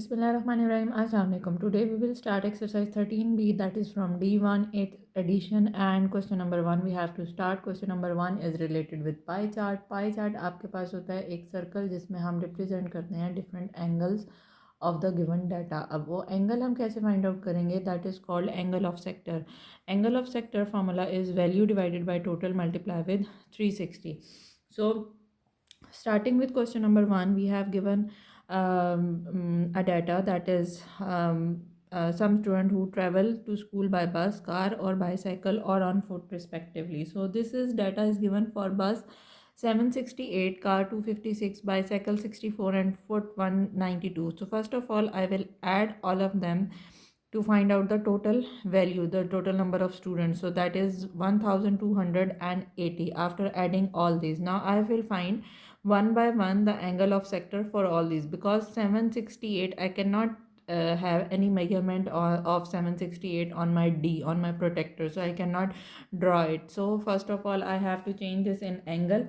Bismillahirrahmanirrahim. Assalamualaikum. Today we will start exercise 13B, that is from D1 8th edition, and question number 1 we have to start. Question number 1 is related with pie chart. Pie chart आपके पास होता है एक circle जिसमें हम represent करते हैं different angles of the given data. अब वो एंगल हम कैसे फाइंड आउट करेंगे? That is called angle of sector. Angle of sector formula is value divided by total multiply with 360. So starting with question number 1, we have given a data that is some student who travel to school by bus, car or bicycle or on foot respectively. So this is data is given for bus 768, car 256, bicycle 64 and foot 192. So first of all I will add all of them to find out the total value, the total number of students. So that is 1280 after adding all these. Now I will find one by one the angle of sector for all these, because 768 I cannot have any measurement of 768 on my D, on my protector, so I cannot draw it. So first of all I have to change this in angle.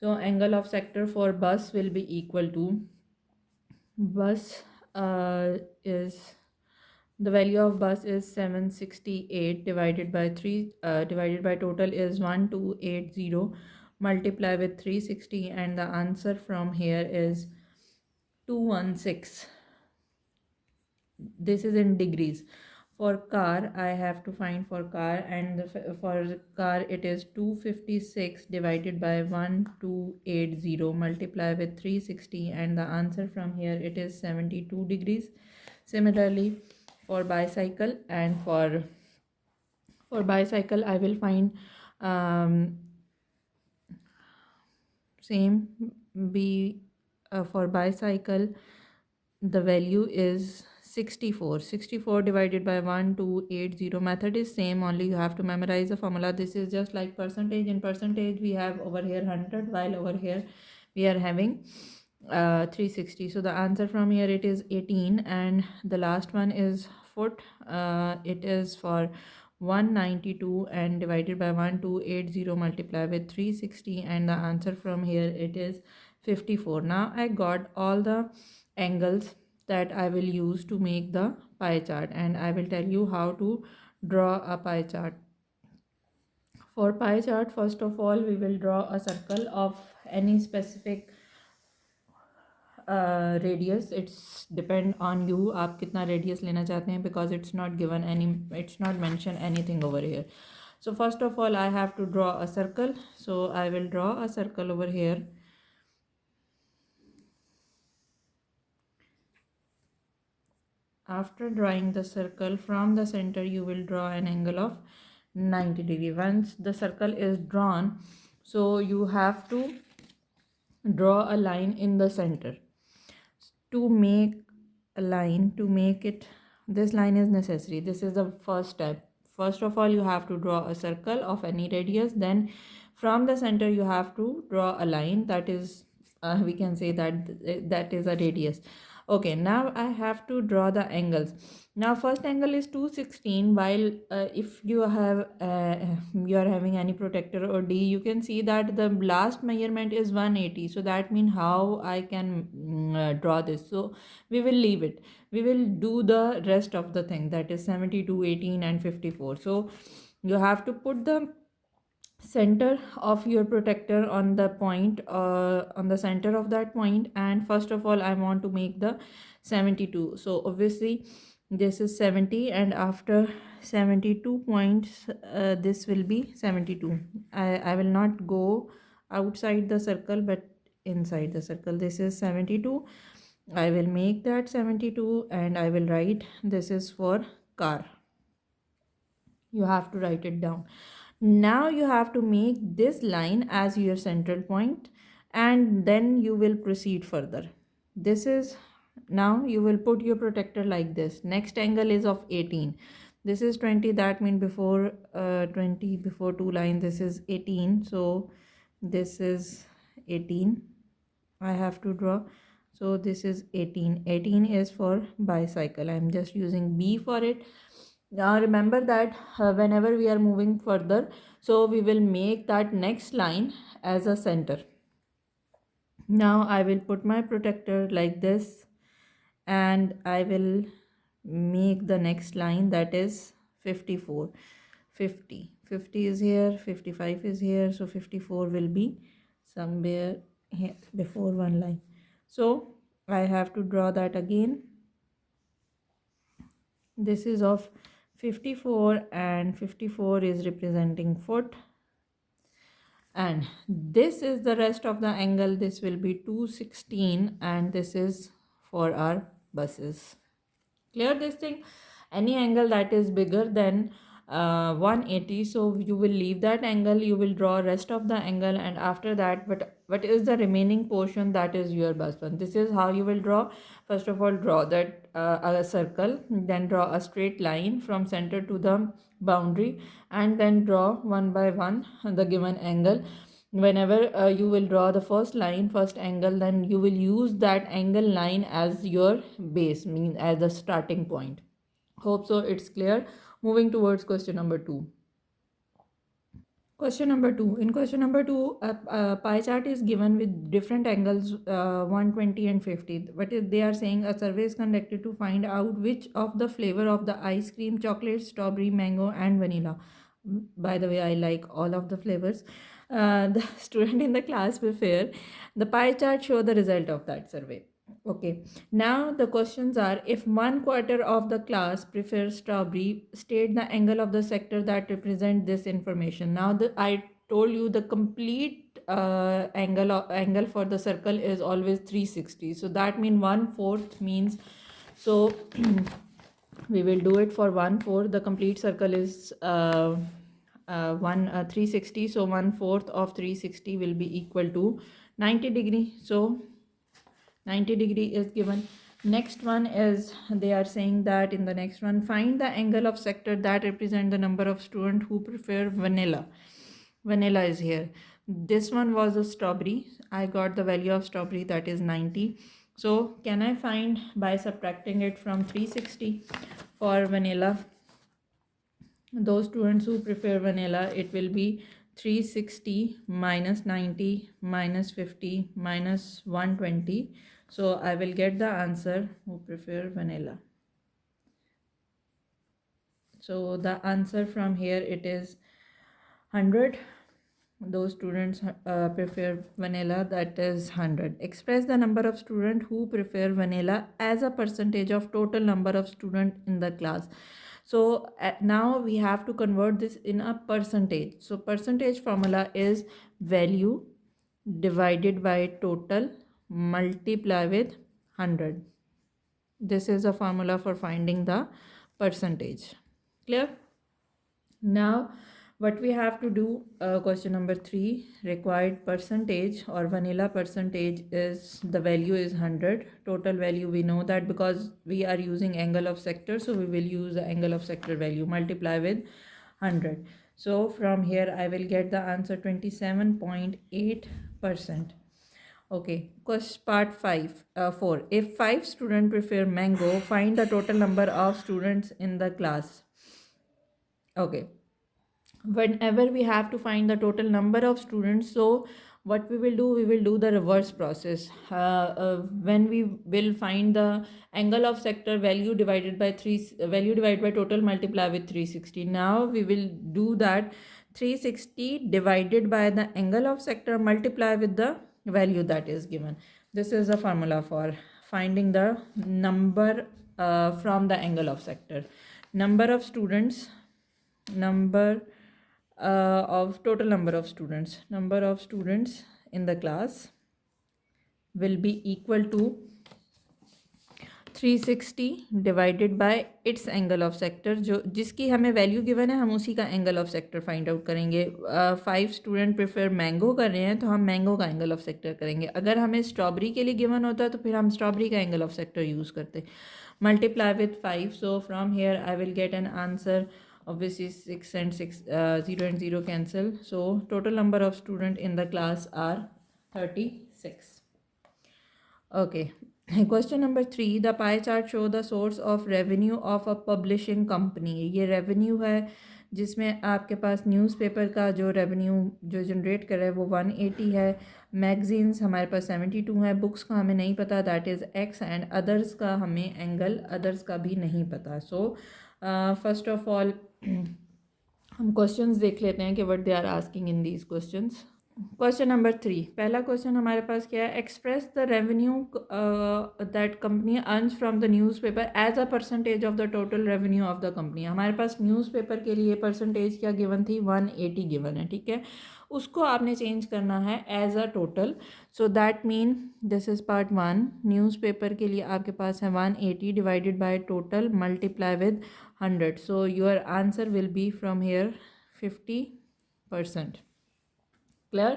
So angle of sector for bus will be equal to bus is the value of bus is 768 divided by 3 divided by total is 1280 multiply with 360, and the answer from here is 216. This is in degrees. For car I have to find for car, and for car it is 256 divided by 1280 multiply with 360, and the answer from here it is 72 degrees. Similarly for bicycle, and for bicycle I will find same be for bicycle the value is 64 divided by 1280. Method is same, only you have to memorize the formula. This is just like percentage. In percentage we have over here 100, while over here we are having 360. So the answer from here it is 18, and the last one is foot. It is for 192 and divided by 1280 multiply with 360, and the answer from here it is 54. Now I got all the angles that I will use to make the pie chart, and I will tell you how to draw a pie chart. For pie chart, first of all we will draw a circle of any specific radius. It's depend on you आप कितना radius लेना चाहते हैं, because it's not given any, it's not mentioned anything over here. So first of all I have to draw a circle. So I will draw a circle over here. After drawing the circle, from the center you will draw an angle of 90 degree. Once the circle is drawn, so you have to draw a line in the center. To make a line, to make it, this line is necessary. This is the first step. First of all you have to draw a circle of any radius, then from the center you have to draw a line that is we can say that that is a radius. Okay, now I have to draw the angles. Now first angle is 216, while if you have you are having any protector or D, you can see that the last measurement is 180. So that means how I can draw this. So we will leave it. We will do the rest of the thing, that is 72, 18 and 54. So you have to put the center of your protector on the point, on the center of that point, and first of all I want to make the 72. So obviously this is 70, and after 72 points this will be 72. I will not go outside the circle but inside the circle. This is 72. I will make that 72 and I will write this is for car. You have to write it down. Now you have to make this line as your central point, and then you will proceed further. This is, now you will put your protector like this. Next angle is of 18. This is 20, that means before 20, before two lines, this is 18. So this is 18 I have to draw. So this is 18. 18 is for bicycle. I'm just using B for it. Now remember that whenever we are moving further, so we will make that next line as a center. Now I will put my protector like this, and I will make the next line, that is 54. 50 is here, 55 is here, so 54 will be somewhere here before one line. So I have to draw that again. This is of 54 and 54 is representing foot, and this is the rest of the angle. This will be 216 and this is for our buses. Clear this thing? Any angle that is bigger than 180, so you will leave that angle, you will draw rest of the angle, and after that what is the remaining portion, that is your bus one. This is how you will draw. First of all, draw that a circle, then draw a straight line from center to the boundary, and then draw one by one the given angle. Whenever you will draw the first line, first angle, then you will use that angle line as your base, mean as the starting point. Hope so it's clear. Moving towards question number 2. Question number 2. In question number 2, a pie chart is given with different angles, 120 and 50. What is they are saying? A survey is conducted to find out which of the flavor of the ice cream, chocolate, strawberry, mango, and vanilla. By the way, I like all of the flavors. The student in the class prefer. The pie chart show the result of that survey. Okay. Now the questions are: if 1/4 of the class prefers strawberry, state the angle of the sector that represent this information. Now I told you the complete angle for the circle is always 360. So that means 1/4 means, so we will do it for 1/4. The complete circle is 360. So 1/4 of 360 will be equal to 90 degree. So 90 degree is given. Next one is, they are saying that in the next one, find the angle of sector that represent the number of students who prefer vanilla. Vanilla is here. This one was a strawberry. I got the value of strawberry, that is 90. So can I find by subtracting it from 360 for vanilla? Those students who prefer vanilla, it will be 360 minus 90 minus 50 minus 120. So I will get the answer who prefer vanilla. So the answer from here, it is 100. Those students prefer vanilla, that is 100. Express the number of students who prefer vanilla as a percentage of total number of students in the class. So now we have to convert this in a percentage. So percentage formula is value divided by total multiply with 100. This is a formula for finding the percentage. Clear? Now what we have to do, question number 3, required percentage or vanilla percentage is, the value is 100. Total value, we know that because we are using angle of sector, so we will use the angle of sector value, multiply with 100. So from here I will get the answer 27.8%. Okay, question part 4. If 5 students prefer mango, find the total number of students in the class. Okay, whenever we have to find the total number of students, so what we will do, we will do the reverse process. When we will find the angle of sector, value divided by total multiply with 360. Now we will do that 360 divided by the angle of sector multiply with the value that is given. This is the formula for finding the number from the angle of sector. Number of students, total number of students in the class will be equal to 360 divided by its angle of sector. जो जिसकी हमें value given है, हम उसी का angle of sector find out करेंगे. 5 student prefer mango कर रहे हैं, तो हम मैंगो का एंगल ऑफ सेक्टर करेंगे. अगर हमें स्ट्रॉबेरी के लिए गिवन होता तो फिर हम स्ट्रॉबेरी का एंगल ऑफ सेक्टर यूज़ करते. Multiply with 5. So from here I will get an answer. Obviously 6 and 6, 0 and 0 cancel. So total number of students in the class are 36. Okay. Question number 3. The pie chart show the source of revenue of a publishing company. ये revenue है जिसमें आपके पास newspaper का जो revenue जो generate कर रहा है वो 180 है, मैगजीन्स हमारे पास 72 है, बुक्स का हमें नहीं पता that is x, and others का हमें एंगल अदर्स का भी नहीं पता. सो फर्स्ट ऑफ ऑल हम क्वेश्चंस देख लेते हैं कि what they are asking in these questions. Question number 3, पहला क्वेश्चन हमारे पास क्या है, express the revenue that company earns from the newspaper as a percentage of the total revenue of the company. हमारे पास न्यूज़पेपर के लिए परसेंटेज क्या गिवन थी, 180 गिवन है. ठीक है, उसको आपने चेंज करना है as a total. So that mean this is part 1. Newspaper के लिए आपके पास है 180 divided by total multiply with 100. So your answer will be from here 50%. Clear?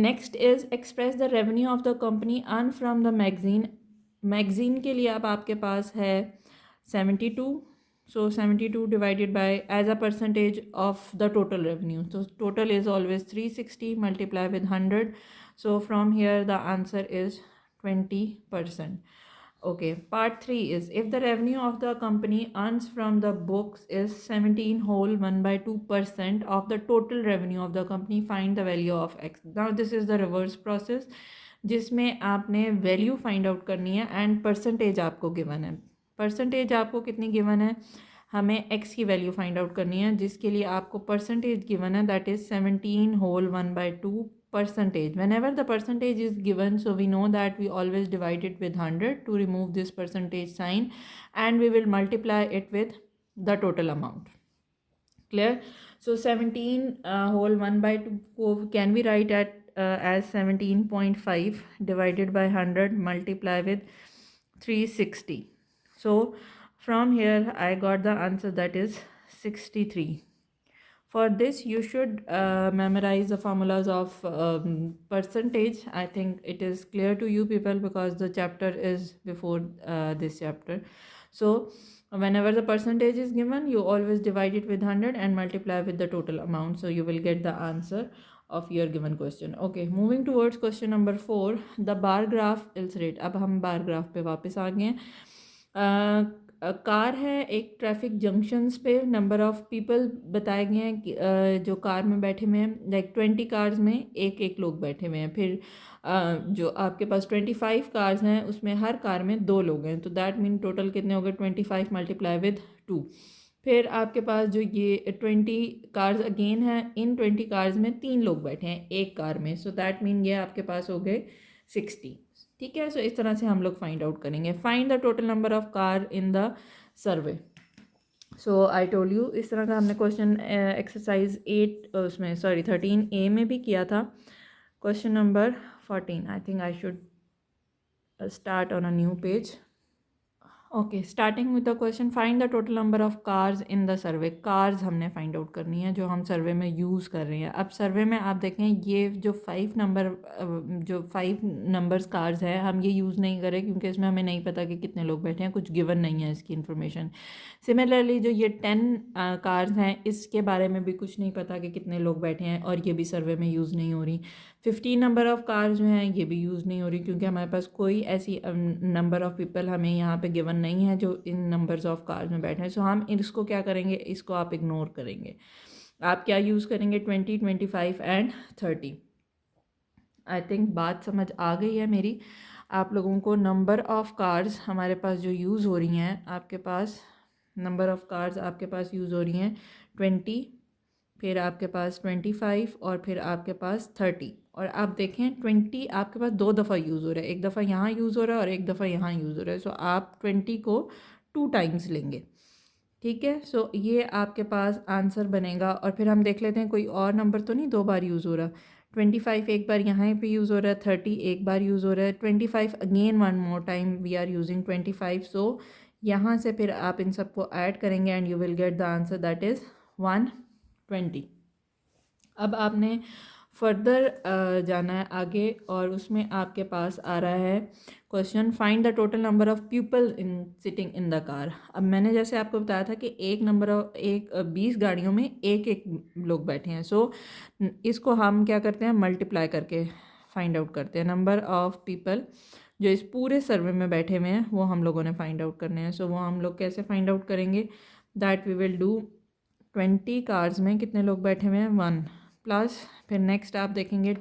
Next is express the revenue of the company earned from the magazine. Magazine के लिए अब आपके पास है 72. So 72 divided by as a percentage of the total revenue. So total is always 360 multiply with 100. So from here the answer is 20%. Okay, part 3 is if the revenue of the company earns from the books is 17 whole 1 by 2% of the total revenue of the company, find the value of x. Now this is the reverse process जिसमें आपने value find out करनी है and percentage आपको given है. Percentage आपको कितनी given है, हमें x की वैल्यू फाइंड आउट करनी है जिसके लिए आपको परसेंटेज गिवन है that is 17 whole 1 by 2 percentage. Whenever the percentage is given, so we know that we always divide it with 100 to remove this percentage sign, and we will multiply it with the total amount. Clear? So 17 whole 1 by 2 can we write at as 17.5 divided by 100 multiply with 360. So from here I got the answer that is 63. For this you should memorize the formulas of percentage. I think it is clear to you people because the chapter is before this chapter. So whenever the percentage is given, you always divide it with 100 and multiply with the total amount, so you will get the answer of your given question. Okay, moving towards question number 4, the bar graph illustrate. अब हम bar graph पे वापस आ गए हैं. Car है एक traffic junctions पे, number of people बताए गए हैं कि जो कार में बैठे हुए हैं, लाइक 20 कार्स में एक एक लोग बैठे हुए हैं. फिर जो आपके पास 25 कार्स हैं उसमें हर कार में 2 लोग हैं, तो दैट मीन टोटल कितने हो गए, 25 मल्टीप्लाई विद 2. फिर आपके पास जो ये 20 कार्स अगेन हैं, इन 20 कार्स में 3 लोग बैठे हैं एक कार में, सो दैट मीन ये आपके पास हो गए 60. ठीक है, सो इस तरह से हम लोग फाइंड आउट करेंगे. Find the total number of car in the survey. So I told you इस तरह का हमने क्वेश्चन एक्सरसाइज 8 उसमें 13A में भी किया था. Question number 14, I think I should start on a new page. Okay, starting with the question, find the total number of cars in the survey. Cars हमने फाइंड आउट करनी है जो हम सर्वे में यूज़ कर रहे हैं. अब सर्वे में आप देखें ये जो 5 नंबर्स कार्स है हम ये यूज़ नहीं करें क्योंकि इसमें हमें नहीं पता कि कितने लोग बैठे हैं, कुछ गिवन नहीं है इसकी इन्फॉर्मेशन. सिमिलरली जो ये 10 कार्स हैं इसके बारे में भी कुछ नहीं पता कि कितने लोग बैठे हैं और ये भी सर्वे में यूज़ नहीं हो रही. 15 नंबर ऑफ़ कार्स जो हैं ये भी यूज़ नहीं हो रही क्योंकि हमारे पास कोई ऐसी नंबर ऑफ़ पीपल हमें यहाँ पे गिवन नहीं है जो इन नंबर्स ऑफ़ कार्स में बैठे हैं. सो हम इसको क्या करेंगे, इसको आप इग्नोर करेंगे. आप क्या यूज़ करेंगे, 20, 25 एंड 30. आई थिंक बात समझ आ गई है मेरी आप लोगों को. नंबर ऑफ़ कार्स हमारे पास जो यूज़ हो रही हैं, आपके पास नंबर ऑफ़ कार्स आपके पास यूज़ हो रही हैं 20, फिर आपके पास 25 और फिर आपके पास 30. और आप देखें 20 आपके पास 2 दफ़ा यूज़ हो रहा है, एक दफ़ा यहाँ यूज़ हो रहा है और एक दफ़ा यहाँ यूज़ हो रहा है. सो आप 20 को 2 टाइम्स लेंगे. ठीक है, सो ये आपके पास आंसर बनेगा. और फिर हम देख लेते हैं कोई और नंबर तो नहीं 2 बार यूज़ हो रहा. 25 एक बार यहाँ पे यूज़ हो रहा है, 30 एक बार यूज़ हो रहा है, 25 again one more time we are using 25. So यहाँ से फिर आप इन सबको ऐड करेंगे and you will get the answer that is 120. अब आपने फर्दर जाना है आगे और उसमें आपके पास आ रहा है question, find the total number of people in sitting in the car. अब मैंने जैसे आपको बताया था कि 20 गाड़ियों में एक एक लोग बैठे हैं. सो इसको हम क्या करते हैं, मल्टीप्लाई करके फाइंड आउट करते हैं. नंबर ऑफ़ पीपल जो इस पूरे सर्वे में बैठे हुए हैं वो हम लोगों ने फाइंड आउट करने हैं. सो वो हम लोग कैसे फाइंड आउट करेंगे, that we will do 20 cars में कितने लोग बैठे हुए हैं, 1 प्लस फिर नेक्स्ट आप देखेंगे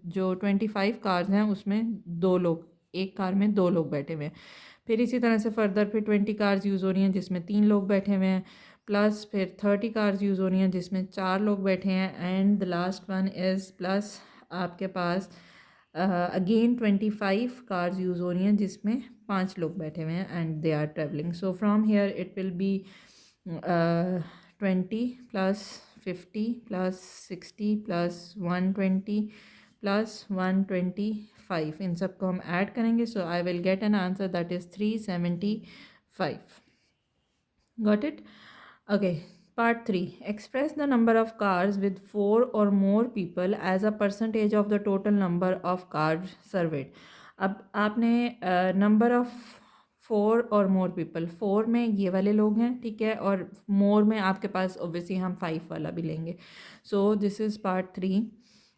जो 25 कार्स हैं उसमें 2 लोग, एक कार में 2 लोग बैठे हुए हैं। फिर इसी तरह से फर्दर फिर 20 कार्स यूज़ हो रही हैं जिसमें 3 लोग बैठे हुए हैं, प्लस फिर 30 कार्स यूज़ हो रही हैं जिसमें 4 लोग बैठे हैं, and the last one is plus आपके पास अगेन 25 कार्स यूज़ हो रही हैं जिसमें 5 लोग बैठे हुए हैं and they are travelling. So from here it will be 20 plus 50 plus 60 plus 120 plus 125, इन सबको हम ऐड करेंगे। So I will get an answer that is 375. Got it? Okay. Part 3. Express the number of cars with 4 or more people as a percentage of the total number of cars surveyed. अब आपने number of 4 और more people, 4 में ये वाले लोग हैं, ठीक है, और मोर में आपके पास ऑब्वियसली हम 5 वाला भी लेंगे। सो दिस इज़ पार्ट 3।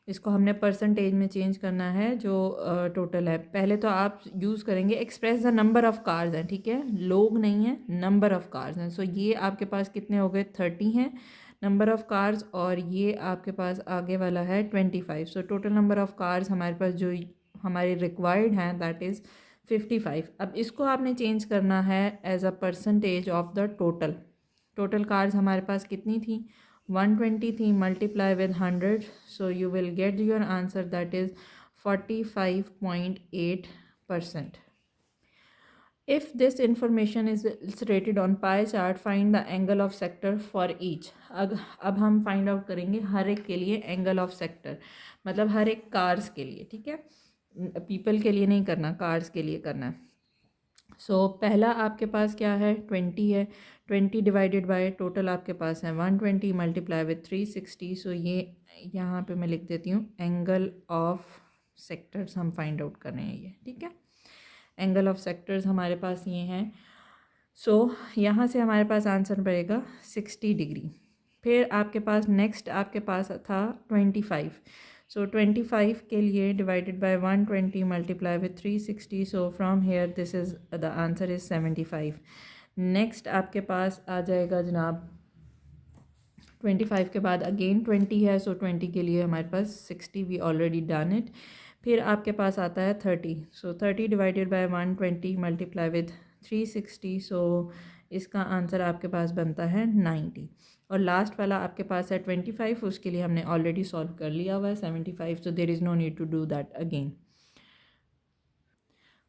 इसको हमने परसेंटेज में चेंज करना है जो टोटल है। पहले तो आप यूज़ करेंगे express the number of cars हैं, ठीक है, लोग नहीं है, नंबर ऑफ़ कार्स हैं। सो ये आपके पास कितने हो गए, 30 हैं नंबर ऑफ़ कार्स, और ये आपके पास आगे वाला है 25। So total number of cars हमारे पास जो हमारे रिक्वायर्ड हैं दैट इज़ 55। अब इसको आपने चेंज करना है as a percentage of the total. Total cars हमारे पास कितनी थी, 120 थी, multiply with 100, so you will get your answer that is 45.8%. If this information is illustrated on pie chart, find the angle of sector for each. अब हम find out करेंगे हर एक के लिए एंगल ऑफ सेक्टर, मतलब हर एक कार्स के लिए, ठीक है, पीपल के लिए नहीं करना, कार्स के लिए करना है। सो पहला आपके पास क्या है, 20 है, 20 डिवाइडेड बाय टोटल आपके पास है 120 मल्टीप्लाई विद 360। सो ये यहाँ पे मैं लिख देती हूँ एंगल ऑफ सेक्टर्स हम फाइंड आउट कर रहे हैं ये, ठीक है। एंगल ऑफ सेक्टर्स हमारे पास ये हैं। सो यहाँ से हमारे पास आंसर पड़ेगा 60 डिग्री। फिर आपके पास नेक्स्ट आपके पास था 25। सो 25 के लिए divided by 120 multiply with 360। So from hair this is the answer is 75। Next आपके पास आ जाएगा जनाब 25 के बाद अगेन 20 है, सो 20 के लिए हमारे पास 60, वी ऑलरेडी डन इट। फिर आपके पास आता है 30। सो 30 डिवाइडेड बाय 120 मल्टीप्लाई विद 360। सो इसका आंसर आपके पास बनता है 90। और लास्ट वाला आपके पास है 25, उसके लिए हमने ऑलरेडी सॉल्व कर लिया हुआ है 75। So there is no need to do that again.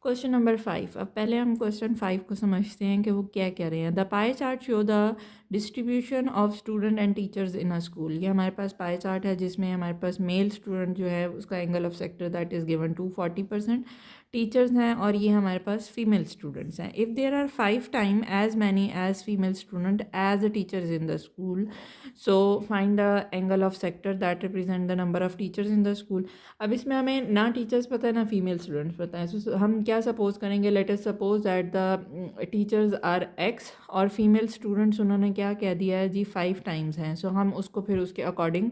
Question number 5। अब पहले हम क्वेश्चन 5 को समझते हैं कि वो क्या कह रहे हैं। The pie chart show the distribution of student and teachers in a school. ये हमारे पास पाई चार्ट है जिसमें हमारे पास मेल स्टूडेंट जो है उसका angle of sector that is given to 40%, teachers हैं, और ये हमारे पास फीमेल स्टूडेंट्स हैं। If there are 5 time as many as female student as the teachers in the school, so find the angle of sector that represent the number of teachers in the school. अब इसमें हमें ना teachers पता है ना female students पता है। सो हम क्या सपोज करेंगे, let us suppose that the teachers are X और फीमेल स्टूडेंट्स उन्होंने क्या कह दिया है जी 5 टाइम्स हैं। सो हम उसको फिर उसके अकॉर्डिंग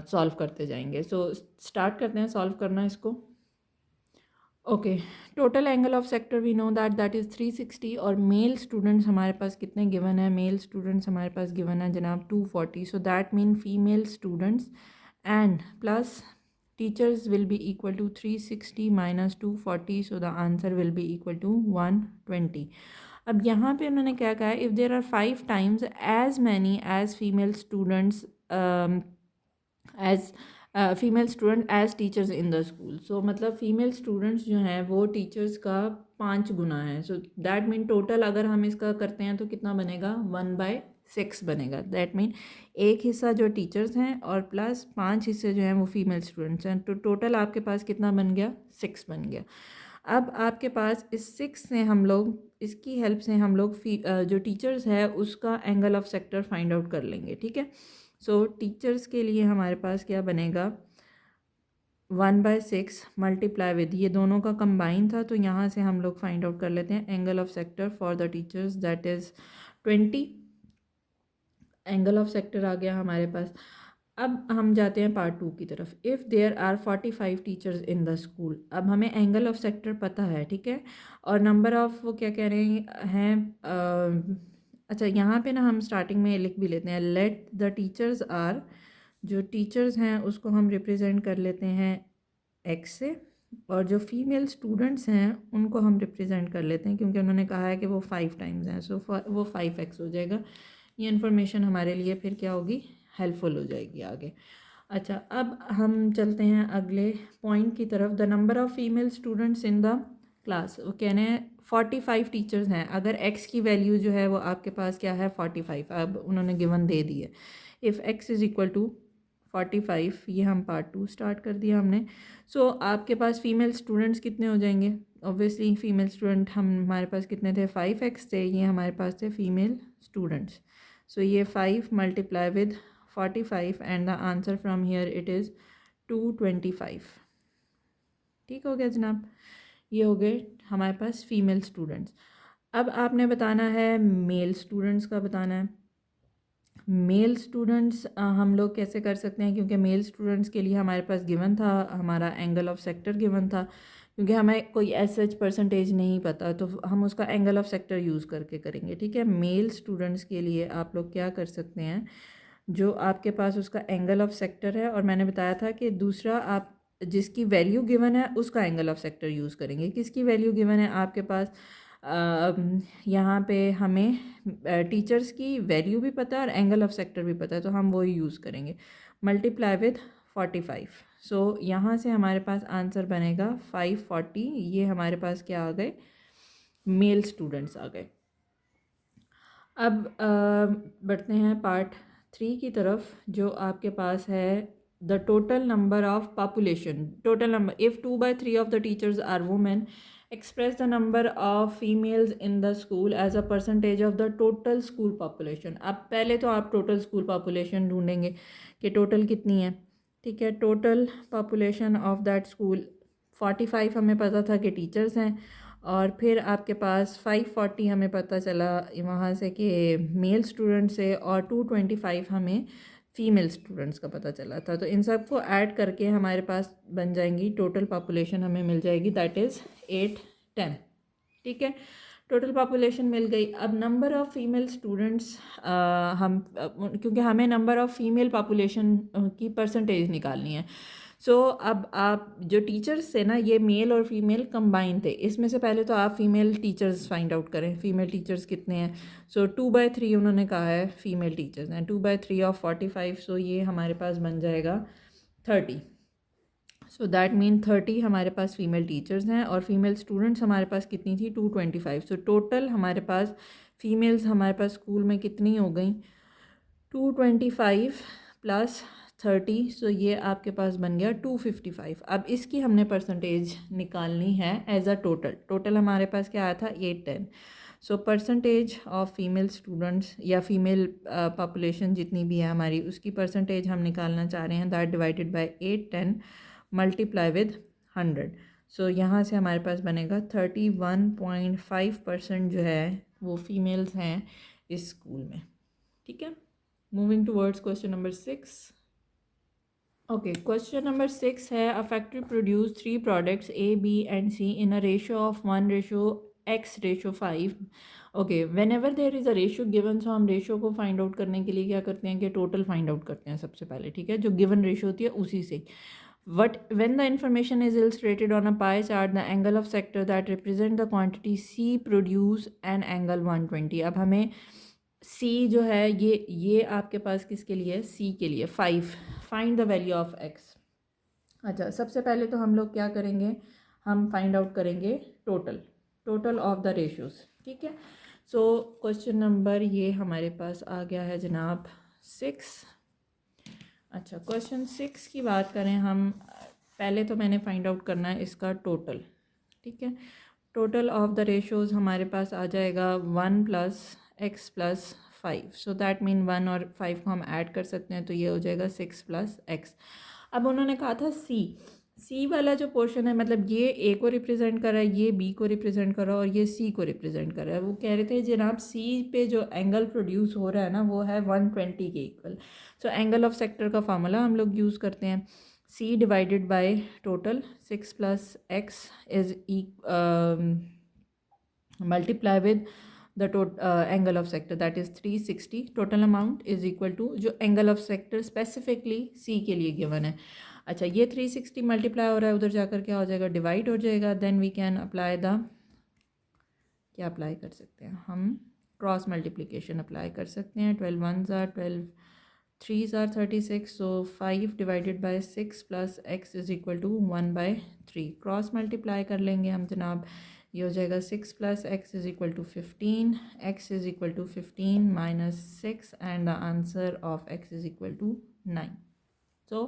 सॉल्व करते जाएंगे। सो स्टार्ट करते हैं सॉल्व करना इसको। Okay, total angle of sector we know that is 360, और मेल स्टूडेंट्स हमारे पास कितने गिवन है, मेल स्टूडेंट्स हमारे पास गिवन है जनाब 240। सो that mean female students and plus teachers will be equal to 360 minus 240, so the answer will be equal to 120. अब यहाँ पे उन्होंने क्या कहा है, if there are 5 times as many as female students as female student as teachers in the school. So मतलब female students जो हैं वो टीचर्स का 5 गुना है। सो दैट मीन टोटल अगर हम इसका करते हैं तो कितना बनेगा, 1/6 बनेगा। दैट मीन एक हिस्सा जो टीचर्स हैं और प्लस 5 हिस्से जो हैं वो फीमेल स्टूडेंट्स हैं, तो टोटल आपके पास कितना बन गया, 6 बन गया। अब आपके पास इस 6 से हम लोग, इसकी हेल्प से हम लोग जो टीचर्स है उसका angle of sector find out कर लेंगे, ठीक है। सो टीचर्स के लिए हमारे पास क्या बनेगा, 1/6 मल्टीप्लाई विद, ये दोनों का कंबाइन था तो यहाँ से हम लोग फाइंड आउट कर लेते हैं angle of sector for the teachers that is 20। Angle of sector आ गया हमारे पास। अब हम जाते हैं पार्ट 2 की तरफ। If there are 45 teachers in the school, अब हमें एंगल ऑफ सेक्टर पता है, ठीक है, और नंबर ऑफ वो क्या कह रहे हैं अच्छा, यहाँ पे ना हम स्टार्टिंग में लिख भी लेते हैं, लेट द टीचर्स आर, जो टीचर्स हैं उसको हम रिप्रेजेंट कर लेते हैं एक्स से, और जो फीमेल स्टूडेंट्स हैं उनको हम रिप्रेजेंट कर लेते हैं क्योंकि उन्होंने कहा है कि वो 5 टाइम्स हैं, सो वो 5x हो जाएगा। ये इन्फॉर्मेशन हमारे लिए फिर क्या होगी, हेल्पफुल हो जाएगी आगे। अच्छा, अब हम चलते हैं अगले पॉइंट की तरफ। The number of female students in the class, वो कहने हैं 45 टीचर्स हैं। अगर एक्स की वैल्यू जो है वो आपके पास क्या है 45, अब उन्होंने गिवन दे दी है। If X is equal to 45, ये हम पार्ट 2 स्टार्ट कर दिया हमने। सो आपके पास फ़ीमेल स्टूडेंट्स कितने हो जाएंगे, ऑब्वियसली फ़ीमेल स्टूडेंट हमारे पास कितने थे 5x थे, ये हमारे पास थे फ़ीमेल स्टूडेंट्स। सो ये 5 multiply with 45 and the answer from here it is 225। ठीक हो गया जनाब, ये हो गए हमारे पास फ़ीमेल स्टूडेंट्स। अब आपने बताना है मेल स्टूडेंट्स का बताना है। मेल स्टूडेंट्स हम लोग कैसे कर सकते हैं, क्योंकि मेल स्टूडेंट्स के लिए हमारे पास गिवन था हमारा एंगल ऑफ सेक्टर गिवन था, क्योंकि हमें कोई एच परसेंटेज नहीं पता तो हम उसका एंगल ऑफ सेक्टर यूज़ करके करेंगे। ठीक है, मेल स्टूडेंट्स के लिए आप लोग क्या कर सकते हैं, जो आपके पास उसका एंगल ऑफ सेक्टर है, और मैंने बताया था कि दूसरा आप जिसकी वैल्यू गिवन है उसका एंगल ऑफ सेक्टर यूज़ करेंगे। किसकी वैल्यू गिवन है आपके पास, यहाँ पे हमें टीचर्स की वैल्यू भी पता है और एंगल ऑफ सेक्टर भी पता है, तो हम वही यूज़ करेंगे, मल्टीप्लाई विद 45। सो यहाँ से हमारे पास आंसर बनेगा 540। ये हमारे पास क्या आ गए, मेल स्टूडेंट्स आ गए। अब बढ़ते हैं पार्ट 3 की तरफ, जो आपके पास है the total number of population. Total number, if 2/3 of the teachers are women, express the number of females in the school as a percentage of the total school population. अब पहले तो आप टोटल स्कूल पॉपुलेशन ढूंढेंगे कि total कितनी है। ठीक है, total population of that school 45 हमें पता था कि टीचर्स हैं, और फिर आपके पास 540 हमें पता चला वहाँ से कि मेल स्टूडेंट से, और 225 हमें फ़ीमेल स्टूडेंट्स का पता चला था। तो इन सब को ऐड करके हमारे पास बन जाएंगी टोटल पॉपुलेशन, हमें मिल जाएगी दैट इज़ 810। ठीक है, टोटल पॉपुलेशन मिल गई। अब नंबर ऑफ़ फीमेल स्टूडेंट्स क्योंकि हमें नंबर ऑफ़ फीमेल पॉपुलेशन की परसेंटेज निकालनी है। सो अब आप जो टीचर्स थे ना, ये मेल और फीमेल कंबाइन थे, इसमें से पहले तो आप फीमेल टीचर्स फाइंड आउट करें, फीमेल टीचर्स कितने हैं। सो 2/3 उन्होंने कहा है फीमेल टीचर्स हैं, 2/3 ऑफ 45, सो ये हमारे पास बन जाएगा 30। सो दैट मीन 30 हमारे पास फीमेल टीचर्स हैं, और फीमेल स्टूडेंट्स हमारे पास कितनी थी 225। सो टोटल हमारे पास फीमेल्स हमारे पास स्कूल में कितनी हो गई 225 प्लस 30, सो ये आपके पास बन गया 255। अब इसकी हमने परसेंटेज निकालनी है एज अ टोटल। टोटल हमारे पास क्या आया था 810। So percentage of female students या फीमेल पॉपुलेशन जितनी भी है हमारी, उसकी परसेंटेज हम निकालना चाह रहे हैं, that divided by 810 multiply with 100। सो यहाँ से हमारे पास बनेगा 31.5% जो है वो फीमेल्स हैं इस स्कूल में। ठीक है, moving towards question number 6। Okay, question number 6 है a factory produce 3 products A, B and C in a ratio of 1:x:5। Okay, whenever there is a ratio given, so हम ratio को find out करने के लिए क्या करते हैं कि टोटल फाइंड आउट करते हैं सबसे पहले। ठीक है, जो गिवन रेशियो होती है उसी से। What when the information is illustrated on a pie chart, the angle of sector that represent the quantity C produce an angle 120। अब हमें C जो है ये आपके पास किसके लिए, C के लिए 5। Find the value of X। अच्छा, सबसे पहले तो हम लोग क्या करेंगे, हम फाइंड आउट करेंगे टोटल ऑफ द रेशियोज। ठीक है, सो क्वेश्चन नंबर ये हमारे पास आ गया है जनाब 6। अच्छा, क्वेश्चन 6 की बात करें हम, पहले तो मैंने फाइंड आउट करना है इसका टोटल। ठीक है, टोटल ऑफ द रेशोज़ हमारे पास आ जाएगा 1 + x + 5। सो दैट मीन 1 और 5 को हम ऐड कर सकते हैं, तो ये हो जाएगा 6 + x। अब उन्होंने कहा था सी वाला जो पोर्शन है, मतलब ये ए को रिप्रेजेंट कर रहा है, ये बी को रिप्रेजेंट कर रहा है, और ये सी को रिप्रेजेंट कर रहा है। वो कह रहे थे जनाब सी पे जो एंगल प्रोड्यूस हो रहा है ना, वो है 120 के equal. So angle of sector का फार्मूला हम लोग यूज़ करते हैं, C divided by total 6 + x is multiply with the angle of sector that is 360 total amount is equal to जो angle of sector specifically C के लिए given है। अच्छा, ये 360 मल्टीप्लाई हो रहा है, उधर जाकर क्या हो जाएगा, डिवाइड हो जाएगा। Then we can apply the, क्या अप्लाई कर सकते हैं हम, क्रॉस मल्टीप्लिकेशन अप्लाई कर सकते हैं। 12 1s are 12, 3s are 36, so 5 divided by 6 plus x is equal to 1/3। Cross multiply कर लेंगे हम जनाब, ये हो जाएगा 6 plus x is equal to 15, x is equal to 15 minus 6 and the answer of x is equal to 9। So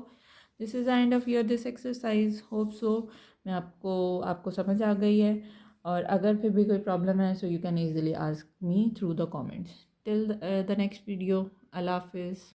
this is the end of your this exercise. Hope so मैं आपको समझ आ गई है। और अगर फिर भी कोई प्रॉब्लम है, so you can easily ask me through the comments. Till the next video, अल्लाह हाफिज़।